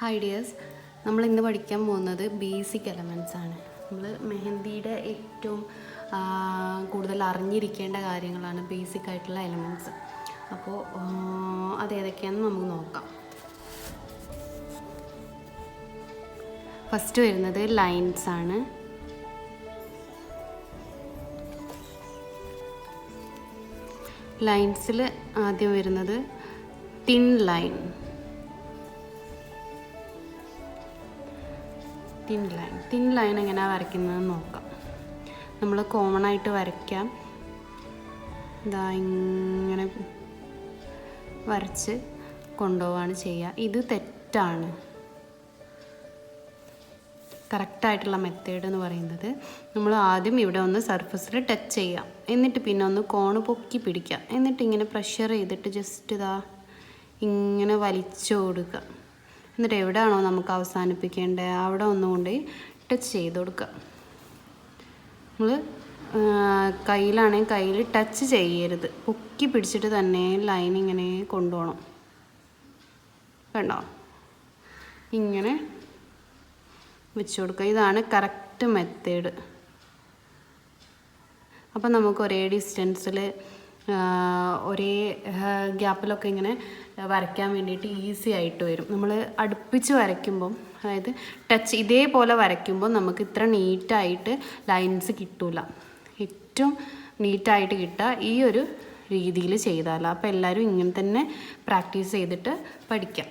Hi dears, നമ്മൾ ഇന്ന് പഠിക്കാൻ പോകുന്നത് ബേസിക് എലമെൻറ്റ്സ് ആണ്. നമ്മൾ മെഹന്തിയുടെ ഏറ്റവും കൂടുതൽ അറിഞ്ഞിരിക്കേണ്ട കാര്യങ്ങളാണ് ബേസിക് ആയിട്ടുള്ള എലമെൻറ്റ്സ്. അപ്പോൾ അതേതൊക്കെയാണെന്ന് നമുക്ക് നോക്കാം. ഫസ്റ്റ് വരുന്നത് ലൈൻസ് ആണ്. ലൈൻസിൽ ആദ്യം വരുന്നത് തിൻ ലൈൻ. തിൻ ലൈൻ എങ്ങനെയാണ് വരയ്ക്കുന്നതെന്ന് നോക്കാം. നമ്മൾ കോമൺ ആയിട്ട് വരയ്ക്കാം. ഇതാ ഇങ്ങനെ വരച്ച് കൊണ്ടുപോവാണ് ചെയ്യുക. ഇത് തെറ്റാണ്. കറക്റ്റായിട്ടുള്ള മെത്തേഡ് എന്ന് പറയുന്നത് നമ്മൾ ആദ്യം ഇവിടെ ഒന്ന് സർഫസിൽ ടച്ച് ചെയ്യാം, എന്നിട്ട് പിന്നെ ഒന്ന് കോണ് പൊക്കി പിടിക്കാം, എന്നിട്ട് ഇങ്ങനെ പ്രഷർ ചെയ്തിട്ട് ജസ്റ്റ് ഇതാ ഇങ്ങനെ വലിച്ചു കൊടുക്കുക. എന്നിട്ട് എവിടെയാണോ നമുക്ക് അവസാനിപ്പിക്കേണ്ടത് അവിടെ ഒന്നുകൊണ്ട് ടച്ച് ചെയ്ത് കൊടുക്കുക. നമ്മൾ കയ്യിലാണെങ്കിൽ കയ്യിൽ ടച്ച് ചെയ്യരുത്, പൊക്കി പിടിച്ചിട്ട് തന്നെ ലൈൻ ഇങ്ങനെ കൊണ്ടുപോകണം. കണ്ടോ, ഇങ്ങനെ വെച്ച് കൊടുക്കുക. ഇതാണ് കറക്റ്റ് മെത്തേഡ്. അപ്പം നമുക്ക് ഒരേ ഡിസ്റ്റൻസിൽ ഒരേ ഗ്യാപ്പിലൊക്കെ ഇങ്ങനെ വരയ്ക്കാൻ വേണ്ടിയിട്ട് ഈസി ആയിട്ട് വരും. നമ്മൾ അടുപ്പിച്ച് വരയ്ക്കുമ്പം, അതായത് ടച്ച് ഇതേപോലെ വരയ്ക്കുമ്പോൾ നമുക്ക് ഇത്ര നീറ്റായിട്ട് ലൈൻസ് കിട്ടില്ല. ഏറ്റവും നീറ്റായിട്ട് കിട്ടുക ഈ ഒരു രീതിയിൽ ചെയ്താൽ. അപ്പോൾ എല്ലാവരും ഇങ്ങനെ തന്നെ പ്രാക്ടീസ് ചെയ്തിട്ട് പഠിക്കാം.